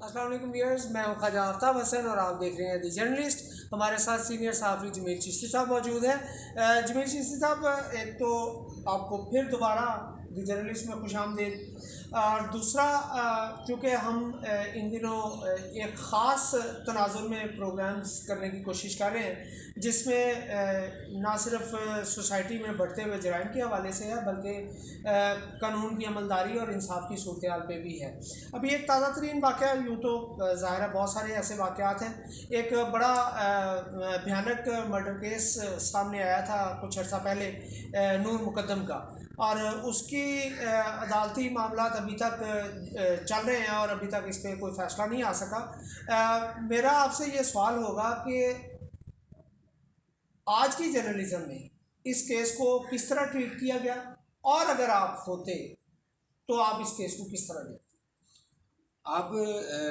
السلام علیکم ویئرز، میں ہوں خواجہ آفتاب حسن اور آپ دیکھ رہے ہیں دی جرنلسٹ۔ ہمارے ساتھ سینئر صحافی جمیل چشتی صاحب موجود ہیں۔ جمیل چشتی صاحب، ایک تو آپ کو پھر دوبارہ دی جرنلسٹ میں خوش آمدید، اور دوسرا چونکہ ہم ان دنوں ایک خاص تناظر میں پروگرامز کرنے کی کوشش کر رہے ہیں، جس میں نہ صرف سوسائٹی میں بڑھتے ہوئے جرائم کے حوالے سے ہے، بلکہ قانون کی عملداری اور انصاف کی صورتحال پہ بھی ہے۔ ابھی ایک تازہ ترین واقعہ، یوں تو ظاہر ہے بہت سارے ایسے واقعات ہیں، ایک بڑا بھیانک مرڈر کیس سامنے آیا تھا کچھ عرصہ پہلے، نور مقدم کا، اور اس کی عدالتی معاملات ابھی تک چل رہے ہیں اور ابھی تک اس پہ کوئی فیصلہ نہیں آ سکا۔ میرا آپ سے یہ سوال ہوگا کہ آج کی جرنلزم میں اس کیس کو کس طرح ٹریٹ کیا گیا، اور اگر آپ ہوتے تو آپ اس کیس کو کس طرح دیکھتے؟ آپ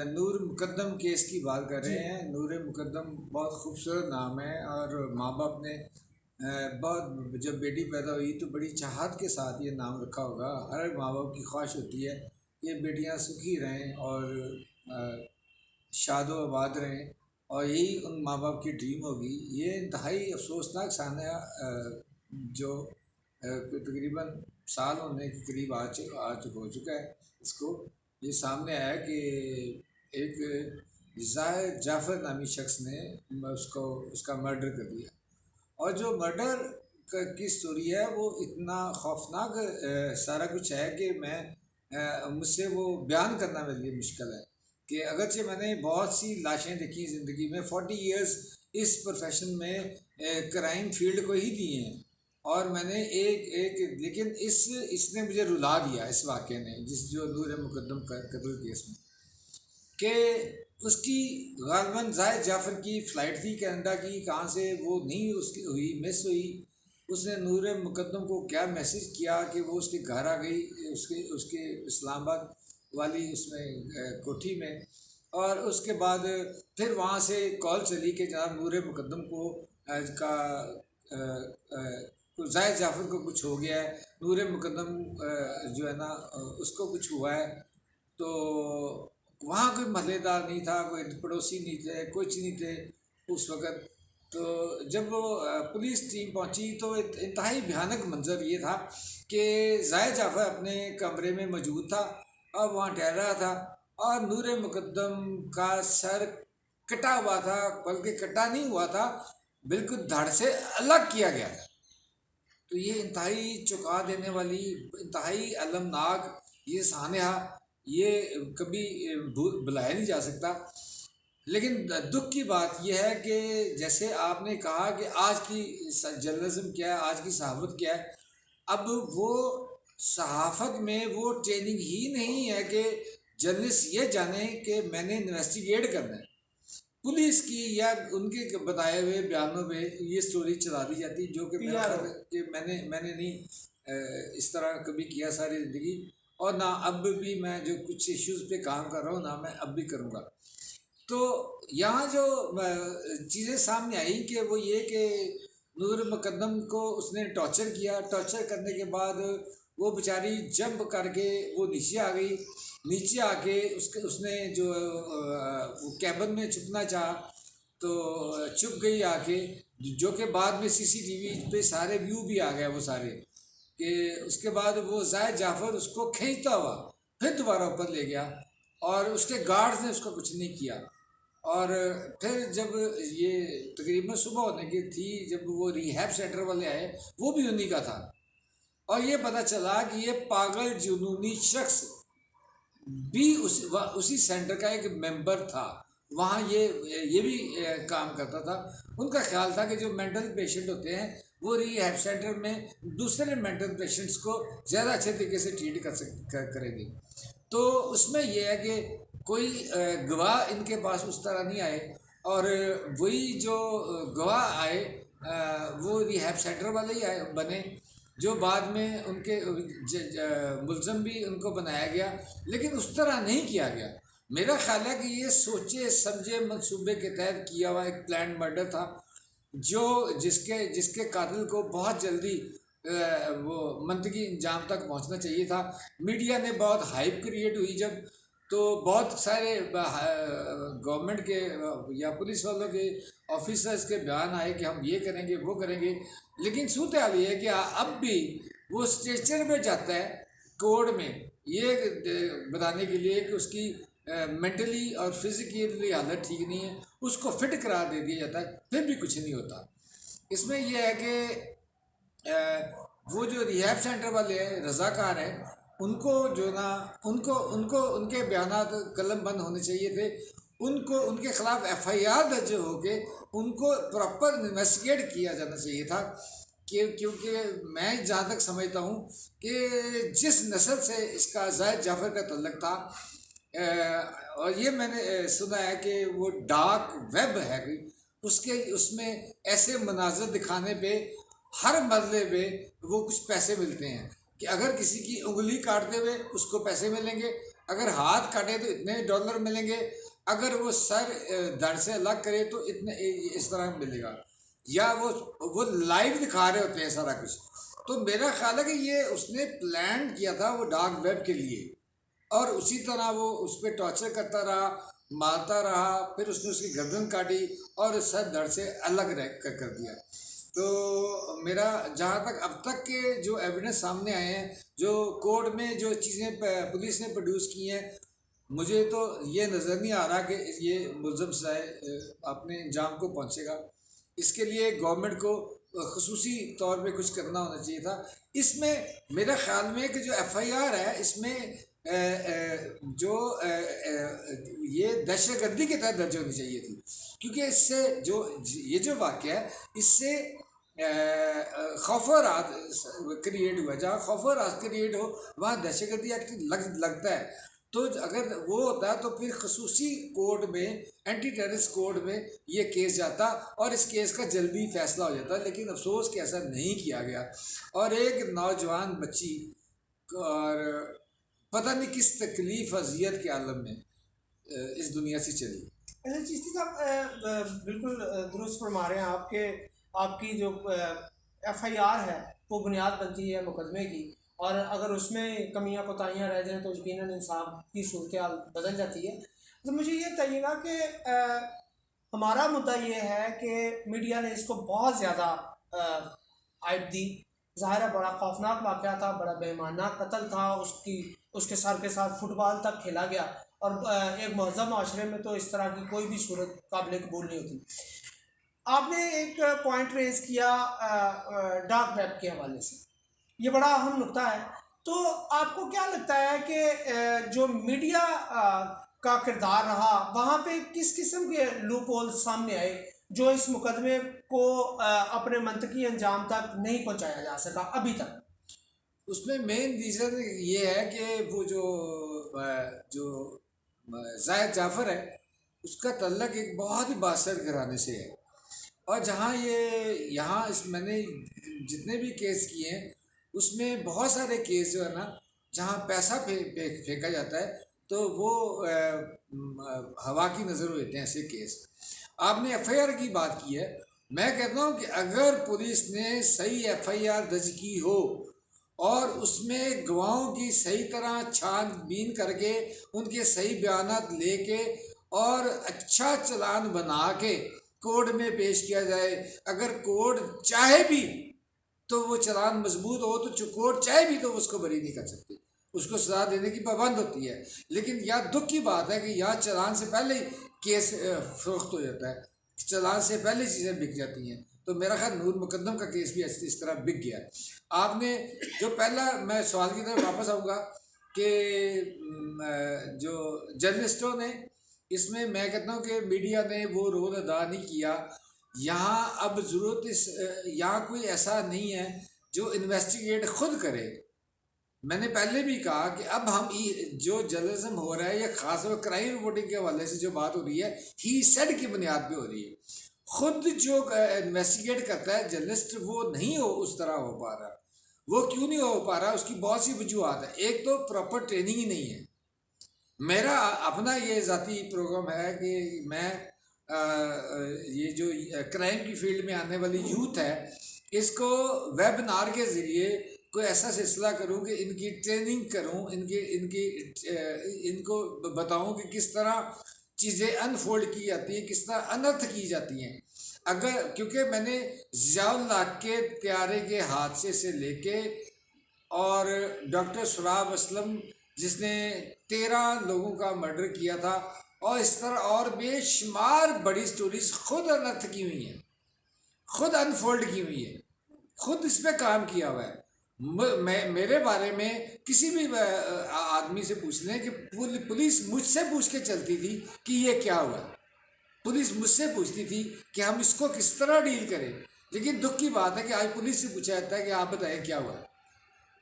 نور مقدم کیس کی بات کر رہے ہیں۔ نور مقدم بہت خوبصورت نام ہے، اور ماں باپ نے بہت، جب بیٹی پیدا ہوئی تو بڑی چاہت کے ساتھ یہ نام رکھا ہوگا۔ ہر ماں باپ کی خواہش ہوتی ہے کہ بیٹیاں سکھی رہیں اور شاد و آباد رہیں، اور یہی ان ماں باپ کی ڈریم ہوگی۔ یہ انتہائی افسوسناک سانحہ جو تقریباً سال ہونے کے قریب آج ہو چکا ہے، اس کو یہ سامنے آیا کہ ایک زاہد جعفر نامی شخص نے اس کا مرڈر کر دیا، اور جو مرڈر کی سٹوری ہے وہ اتنا خوفناک سارا کچھ ہے کہ مجھ سے وہ بیان کرنا میرے لیے مشکل ہے، کہ اگرچہ میں نے بہت سی لاشیں دیکھی زندگی میں، 40 ایئرز اس پروفیشن میں کرائم فیلڈ کو ہی دیے ہیں، اور میں نے لیکن اس نے مجھے رلا دیا، اس واقعے نے، جو نور مقدم کا قتل کیس میں، کہ اس کی غالباً زاہد جعفر کی فلائٹ تھی کینیڈا کی، کہاں سے وہ نہیں اس کی ہوئی، مس ہوئی۔ اس نے نور مقدم کو کیا میسج کیا کہ وہ اس کے گھر آ گئی، اس کے اسلام آباد والی اس میں کوٹھی میں، اور اس کے بعد پھر وہاں سے کال چلی کہ جناب نور مقدم کو زاہد جعفر کو کچھ ہو گیا ہے، نور مقدم جو ہے نا اس کو کچھ ہوا ہے۔ تو وہاں کوئی محلے دار نہیں تھا، کوئی پڑوسی نہیں تھے، کچھ نہیں تھے اس وقت۔ تو جب وہ پولیس ٹیم پہنچی تو انتہائی بھیانک منظر یہ تھا کہ زاہد جعفر اپنے کمرے میں موجود تھا اور وہاں ٹہل رہا تھا، اور نور مقدم کا سر کٹا ہوا تھا، بلکہ کٹا نہیں ہوا تھا، بالکل دھڑ سے الگ کیا گیا تھا۔ تو یہ انتہائی چونکا دینے والی، انتہائی المناک یہ سانحہ، یہ کبھی بلایا نہیں جا سکتا۔ لیکن دکھ کی بات یہ ہے کہ جیسے آپ نے کہا کہ آج کی جرنلزم کیا ہے، آج کی صحافت کیا ہے، اب وہ صحافت میں وہ ٹریننگ ہی نہیں ہے کہ جرنلسٹ یہ جانیں کہ میں نے انویسٹیگیٹ کرنا ہے۔ پولیس کی یا ان کے بتائے ہوئے بیانوں پہ یہ سٹوری چلا دی جاتی، جو کہ میں نے نہیں اس طرح کبھی کیا ساری زندگی، اور نہ اب بھی میں جو کچھ ایشوز پہ کام کر رہا ہوں نہ میں اب بھی کروں گا۔ تو یہاں جو چیزیں سامنے آئی کہ وہ یہ کہ نور مقدم کو اس نے ٹارچر کیا، ٹارچر کرنے کے بعد وہ بیچاری جمپ کر کے وہ نیچے آ گئی، نیچے آ کے اس نے جو کیبن میں چھپنا چاہا تو چھپ گئی آ کے، جو کہ بعد میں CCTV پہ سارے ویو بھی آ گئے وہ سارے، کہ اس کے بعد وہ زاہد جعفر اس کو کھینچتا ہوا پھر دوبارہ اوپر لے گیا، اور اس کے گارڈز نے اس کو کچھ نہیں کیا۔ اور پھر جب یہ تقریباً صبح ہونے کی تھی، جب وہ ریہیب سینٹر والے آئے، وہ بھی انہی کا تھا، اور یہ پتہ چلا کہ یہ پاگل جنونی شخص بھی اسی سینٹر کا ایک ممبر تھا، وہاں یہ بھی کام کرتا تھا۔ ان کا خیال تھا کہ جو مینٹل پیشنٹ ہوتے ہیں وہ ریہیب سینٹر میں دوسرے مینٹل پیشنٹس کو زیادہ اچھے طریقے سے ٹریٹ کریں گے۔ تو اس میں یہ ہے کہ کوئی گواہ ان کے پاس اس طرح نہیں آئے، اور وہی جو گواہ آئے وہ ریہیب سینٹر والے ہی بنے، جو بعد میں ان کے ملزم بھی ان کو بنایا گیا، لیکن اس طرح نہیں کیا گیا۔ میرا خیال ہے کہ یہ سوچے سمجھے منصوبے کے تحت کیا ہوا ایک پلان مرڈر تھا، جس کے قاتل کو بہت جلدی وہ منطقی انجام تک پہنچنا چاہیے تھا۔ میڈیا نے بہت ہائپ کریٹ ہوئی جب تو بہت سارے گورنمنٹ کے یا پولیس والوں کے آفیسرز کے بیان آئے کہ ہم یہ کریں گے وہ کریں گے، لیکن صورتحال یہ ہے کہ اب بھی وہ اسٹریچر میں جاتا ہے کورٹ میں یہ بتانے کے لیے کہ اس کی مینٹلی اور فزیکلی حالت ٹھیک نہیں ہے، اس کو فٹ قرار دے دیا جاتا ہے، پھر بھی کچھ نہیں ہوتا۔ اس میں یہ ہے کہ وہ جو ریہیب سینٹر والے ہیں رضاکار ہیں، ان کو جو نا ان کے بیانات قلم بند ہونے چاہیے تھے، ان کے خلاف ایف آئی آر درج ہو کے ان کو پراپر انویسٹیگیٹ کیا جانا چاہیے تھا، کیونکہ میں جہاں تک سمجھتا ہوں کہ جس نسل سے اس کا زاہد جعفر کا تعلق تھا، اور یہ میں نے سنا ہے کہ وہ ڈارک ویب ہے کوئی، اس میں ایسے مناظر دکھانے پہ ہر مرلے پہ وہ کچھ پیسے ملتے ہیں کہ اگر کسی کی انگلی کاٹتے ہوئے اس کو پیسے ملیں گے، اگر ہاتھ کاٹے تو اتنے ڈالر ملیں گے، اگر وہ سر دھڑ سے الگ کرے تو اتنے اس طرح ملے گا، یا وہ لائیو دکھا رہے ہوتے ہیں سارا کچھ۔ تو میرا خیال ہے کہ یہ اس نے پلان کیا تھا وہ ڈارک ویب کے لیے، اور اسی طرح وہ اس پہ ٹارچر کرتا رہا، مارتا رہا، پھر اس نے اس کی گردن کاٹی اور سر دھڑ سے الگ کر دیا۔ تو میرا جہاں تک اب تک کے جو ایویڈنس سامنے آئے ہیں، جو کورٹ میں جو چیزیں پولیس نے پروڈیوس کی ہیں، مجھے تو یہ نظر نہیں آ رہا کہ یہ ملزم سزائے اپنے انجام کو پہنچے گا۔ اس کے لیے گورنمنٹ کو خصوصی طور پہ کچھ کرنا ہونا چاہیے تھا۔ اس میں میرا خیال میں کہ جو ایف آئی آر ہے اس میں جو یہ دہشت گردی کے تحت درج ہونی چاہیے تھی، کیونکہ اس سے یہ جو واقعہ ہے اس سے خوف و رعب کریٹ ہوا ہے، جہاں خوف و رعب کریٹ ہو وہاں دہشت گردی ایکٹ لگتا ہے۔ تو اگر وہ ہوتا ہے تو پھر خصوصی کورٹ میں، اینٹی ٹیررسٹ کورٹ میں یہ کیس جاتا اور اس کیس کا جلدی فیصلہ ہو جاتا، لیکن افسوس کہ ایسا نہیں کیا گیا، اور ایک نوجوان بچی اور پتہ نہیں کس تکلیف اذیت کے عالم میں اس دنیا سے چلی۔ چشتی صاحب بالکل درست فرما رہے ہیں آپ کی جو ایف آئی آر ہے وہ بنیاد بنتی ہے مقدمے کی، اور اگر اس میں کمیاں کوتاہیاں رہ جائیں تو یقیناً انصاف کی صورتحال بدل جاتی ہے۔ تو مجھے یہ بتائیے گا کہ ہمارا مدعا یہ ہے کہ میڈیا نے اس کو بہت زیادہ ہائپ دی، ظاہر ہے بڑا خوفناک واقعہ تھا، بڑا بے ایمانہ قتل تھا، اس کے سر کے ساتھ فٹ بال تک کھیلا گیا، اور ایک مہذب معاشرے میں تو اس طرح کی کوئی بھی صورت قابل قبول نہیں ہوتی۔ آپ نے ایک پوائنٹ ریز کیا ڈارک ویب کے حوالے سے، یہ بڑا اہم نقطہ ہے۔ تو آپ کو کیا لگتا ہے کہ جو میڈیا کا کردار رہا وہاں پہ کس قسم کے لوپ ہول سامنے آئے جو اس مقدمے کو اپنے منطقی انجام تک نہیں پہنچایا جا سکا ابھی تک؟ اس میں مین ریزن یہ ہے کہ وہ جو زاہد جعفر ہے اس کا تعلق ایک بہت ہی بااثر گھرانے سے ہے، اور یہاں میں نے جتنے بھی کیس کیے ہیں اس میں بہت سارے کیس جو ہے نا جہاں پیسہ پھینکا جاتا ہے تو وہ ہوا کی نظر ہوتے ہیں ایسے کیس۔ آپ نے ایف آئی آر کی بات کی ہے، میں کہتا ہوں کہ اگر پولیس نے صحیح ایف آئی آر درج کی ہو اور اس میں گواہوں کی صحیح طرح چھان بین کر کے ان کے صحیح بیانات لے کے اور اچھا چلان بنا کے کورٹ میں پیش کیا جائے، اگر کورٹ چاہے بھی تو وہ چلان مضبوط ہو تو کورٹ چاہے بھی تو اس کو بری نہیں کر سکتی، اس کو سزا دینے کی پابند ہوتی ہے۔ لیکن یہاں دکھ کی بات ہے کہ یہاں چلان سے پہلے ہی کیس فروخت ہو جاتا ہے، چلان سے پہلے چیزیں بک جاتی ہیں۔ تو میرا خیال نور مقدم کا کیس بھی اس طرح بک گیا ہے۔ آپ نے جو پہلا، میں سوال کی طرف واپس آؤں گا کہ جو جرنلسٹوں نے اس میں، میں کہتا ہوں کہ میڈیا نے وہ رول ادا نہیں کیا۔ یہاں اب ضرورت یہاں کوئی ایسا نہیں ہے جو انویسٹیگیٹ خود کرے۔ میں نے پہلے بھی کہا کہ اب ہم جو جرنلزم ہو رہا ہے یا خاص طور کرائم رپورٹنگ کے حوالے سے جو بات ہو رہی ہے ہی سیڈ کی بنیاد پہ ہو رہی ہے۔ خود جو انویسٹیگیٹ کرتا ہے جرنلسٹ وہ نہیں اس طرح ہو پا رہا۔ وہ کیوں نہیں ہو پا رہا؟ اس کی بہت سی وجوہات ہیں۔ ایک تو پراپر ٹریننگ ہی نہیں ہے۔ میرا اپنا یہ ذاتی پروگرام ہے کہ میں یہ جو کرائم کی فیلڈ میں آنے والی یوتھ ہے اس کو ویبنار کے ذریعے کوئی ایسا سلسلہ کروں کہ ان کی ٹریننگ کروں، ان کو بتاؤں کہ کس طرح چیزیں انفولڈ کی جاتی ہیں، کس طرح انرتھ کی جاتی ہیں. کیونکہ میں نے ضیاء الحق کے طیارے کے حادثے سے لے کے اور ڈاکٹر سراب اسلم جس نے 13 لوگوں کا مرڈر کیا تھا، اور اس طرح اور بے شمار بڑی سٹوریز خود انرتھ کی ہوئی ہیں، خود انفولڈ کی ہوئی ہے، خود اس پہ کام کیا ہوا ہے. میرے بارے میں کسی بھی آدمی سے پوچھ لیں کہ پولیس مجھ سے پوچھ کے چلتی تھی کہ یہ کیا ہوا ہے، پولیس مجھ سے پوچھتی تھی کہ ہم اس کو کس طرح ڈیل کریں. لیکن دکھ کی بات ہے کہ آج پولیس سے پوچھا جاتا ہے کہ آپ بتائیں کیا ہوا ہے.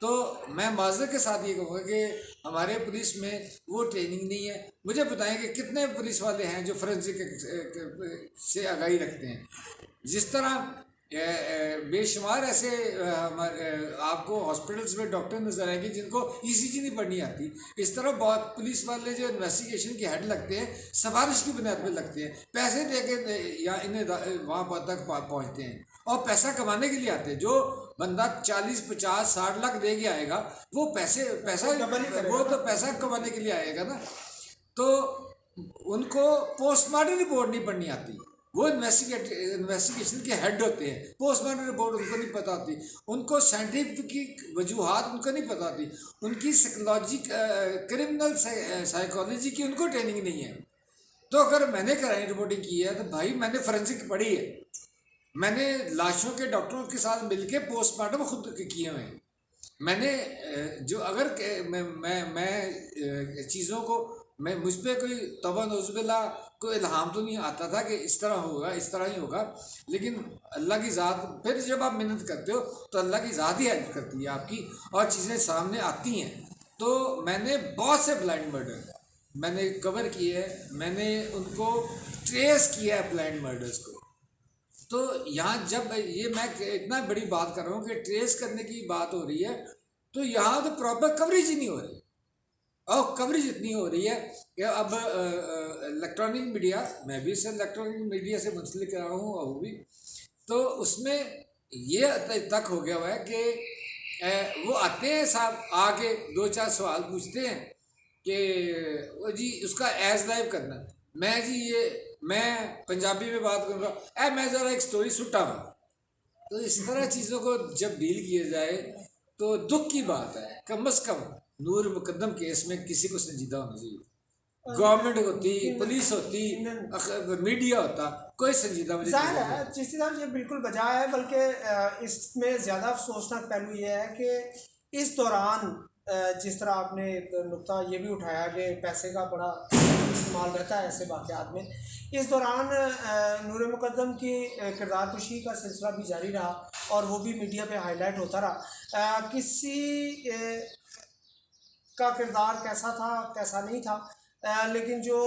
تو میں معذرت کے ساتھ یہ کہوں گا کہ ہمارے پولیس میں وہ ٹریننگ نہیں ہے. مجھے بتائیں کہ کتنے پولیس والے ہیں جو فورینسک سے آگاہی رکھتے ہیں. جس طرح بے شمار ایسے آپ کو ہاسپٹلس میں ڈاکٹر نظر آئیں گے جن کو ECG نہیں پڑھنی آتی. اس طرح بہت پولیس والے جو انویسٹیگیشن کے ہیڈ لگتے ہیں سفارش کی بنیاد پہ لگتے ہیں، پیسے دے کے یا انہیں وہاں تک پہنچتے ہیں اور پیسہ کمانے کے لیے آتے ہیں. جو بندہ 40 50 60 لاکھ دے کے آئے گا وہ وہ تو پیسہ کمانے کے لیے آئے گا نا. تو ان کو پوسٹ مارٹم رپورٹ نہیں پڑھنی آتی. وہ انویسٹیگیشن کے ہیڈ ہوتے ہیں، پوسٹ مارٹم رپورٹ ان کو نہیں پتہ ہوتی، ان کو سائنٹیفک وجوہات ان کو نہیں پتہ ہوتی، ان کی کرمنل سائیکالوجی کی ان کو ٹریننگ نہیں ہے. تو اگر میں نے کرائم رپورٹنگ کی ہے تو بھائی میں نے فورینسک پڑھی ہے، میں نے لاشوں کے ڈاکٹروں کے ساتھ مل کے پوسٹ مارٹم خود کیے ہوئے ہیں. میں نے جو اگر میں چیزوں کو مجھ پہ کوئی توبہ نعوذ باللہ کوئی الہام تو نہیں آتا تھا کہ اس طرح ہوگا، اس طرح ہی ہوگا. لیکن اللہ کی ذات، پھر جب آپ محنت کرتے ہو تو اللہ کی ذات ہی ہیلپ کرتی ہے آپ کی اور چیزیں سامنے آتی ہیں. تو میں نے بہت سے بلائنڈ مرڈر میں نے کور کیے ہیں، میں نے ان کو ٹریس کیا ہے بلائنڈ مرڈرز کو. تو یہاں جب یہ میں اتنا بڑی بات کر رہا ہوں کہ ٹریس کرنے کی بات ہو رہی ہے تو یہاں تو پراپر کوریج ہی نہیں ہو رہی، اور کوریج اتنی ہو رہی ہے کہ اب الیکٹرانک میڈیا، میں بھی اس الیکٹرانک میڈیا سے منسلک رہا ہوں اور وہ بھی، تو اس میں یہ تک ہو گیا ہوا ہے کہ وہ آتے ہیں صاحب، آ کے 2 4 سوال پوچھتے ہیں کہ جی اس کا ایز لائف کرنا. میں پنجابی میں بات کروں گا، میں ذرا ایک سٹوری سٹا ہوں. تو اس طرح چیزوں کو جب ڈیل کیا جائے تو دکھ کی بات ہے. کم از کم نور مقدم کیس میں کسی کو سنجیدہ ہونا چاہیے. گورنمنٹ ہوتی، پولیس ہوتی، میڈیا ہوتا، کوئی سنجیدہ مجھے ظاہر ہے چشتی صاحب یہ بالکل بجا ہے. بلکہ اس میں زیادہ افسوسناک پہلو یہ ہے کہ اس دوران جس طرح آپ نے ایک نقطہ یہ بھی اٹھایا کہ پیسے کا بڑا استعمال رہتا ہے ایسے واقعات میں، اس دوران نور مقدم کی کردار کشی کا سلسلہ بھی جاری رہا اور وہ بھی میڈیا پہ ہائی لائٹ ہوتا رہا. کسی کا کردار کیسا تھا کیسا نہیں تھا، لیکن جو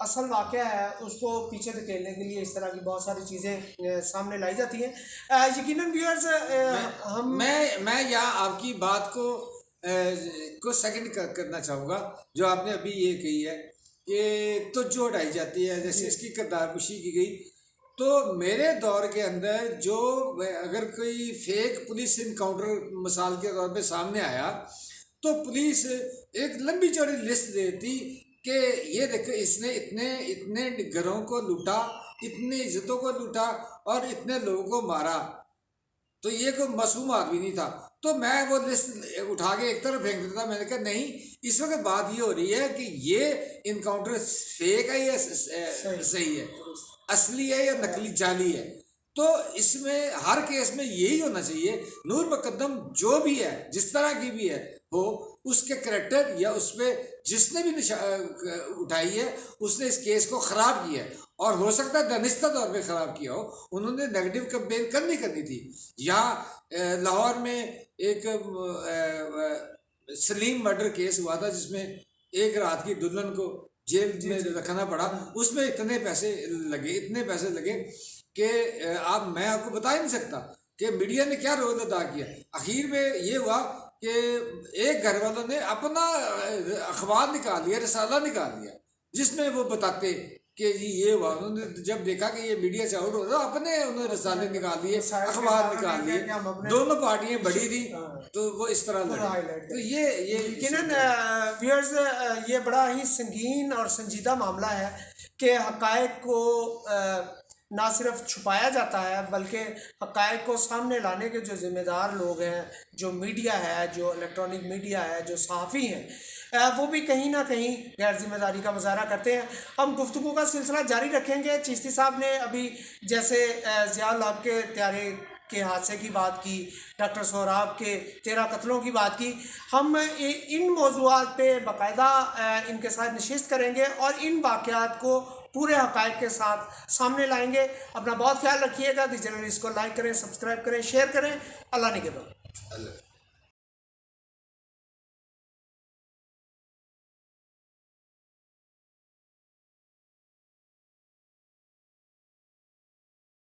اصل واقعہ ہے اس کو پیچھے دھکیلنے کے لیے اس طرح کی بہت ساری چیزیں سامنے لائی جاتی ہیں. یقیناً ویورز میں یہاں آپ کی بات کو سیکنڈ کرنا چاہوں گا جو آپ نے ابھی یہ کہی ہے کہ توجہ اٹھائی جاتی ہے جیسے اس کی کردار کشی کی گئی. تو میرے دور کے اندر جو اگر کوئی فیک پولیس انکاؤنٹر مثال کے طور پہ سامنے آیا تو پولیس ایک لمبی چوڑی لسٹ دیتی کہ یہ دیکھو اس نے اتنے گھروں کو لوٹا، اتنی عزتوں کو لوٹا اور اتنے لوگوں کو مارا. تو یہ کوئی معصوم آدمی نہیں تھا. تو میں وہ لسٹ اٹھا کے ایک طرف پھینک دیتا. میں نے کہا نہیں، اس وقت بات یہ ہو رہی ہے کہ یہ انکاؤنٹر فیک ہے یا صحیح ہے، اصلی ہے یا نقلی جعلی ہے. تو اس میں ہر کیس میں یہی ہونا چاہیے نور مقدم جو بھی ہے جس طرح کی بھی ہے ہو، اس کے کریکٹر یا اس پہ جس نے بھی اٹھائی ہے اس نے اس کیس کو خراب کیا ہے، اور ہو سکتا ہے دانستہ طور پہ خراب کیا ہو. انہوں نے نیگیٹو کمپین کرنی تھی. یہاں لاہور میں ایک سلیم مرڈر کیس ہوا تھا جس میں ایک رات کی دلہن کو جیل میں رکھنا پڑا. اس میں اتنے پیسے لگے کہ میں آپ کو بتا ہی نہیں سکتا کہ میڈیا نے کیا رول ادا کیا. اخیر میں یہ ہوا کہ ایک گھر والوں نے اپنا اخبار نکال لیا، رسالہ نکال لیا جس میں وہ بتاتے کہ جی یہ ہوا. انہوں نے جب دیکھا کہ یہ میڈیا سے آؤٹ ہو رہا اپنے انہوں نے رسالے نکال دیے, اخبار نکال دیے, دونوں پارٹیاں بڑی تھیں تو وہ اس طرح لڑی. تو یہ یقیناً ویئرز یہ بڑا ہی سنگین اور سنجیدہ معاملہ ہے کہ حقائق کو نہ صرف چھپایا جاتا ہے بلکہ حقائق کو سامنے لانے کے جو ذمہ دار لوگ ہیں, جو میڈیا ہے, جو الیکٹرانک میڈیا ہے, جو صحافی ہیں, وہ بھی کہیں نہ کہیں غیر ذمہ داری کا مظاہرہ کرتے ہیں. ہم گفتگو کا سلسلہ جاری رکھیں گے. چشتی صاحب نے ابھی جیسے ضیاء الحق کے طیارے کے حادثے کی بات کی, ڈاکٹر سہراب کے 13 قتلوں کی بات کی, ہم ان موضوعات پہ باقاعدہ ان کے ساتھ نشست کریں گے اور ان واقعات کو پورے حقائق کے ساتھ سامنے لائیں گے. اپنا بہت خیال رکھیے گا. دی جرنلسٹ کو لائک کریں, سبسکرائب کریں, شیئر کریں. اللہ نگہبان.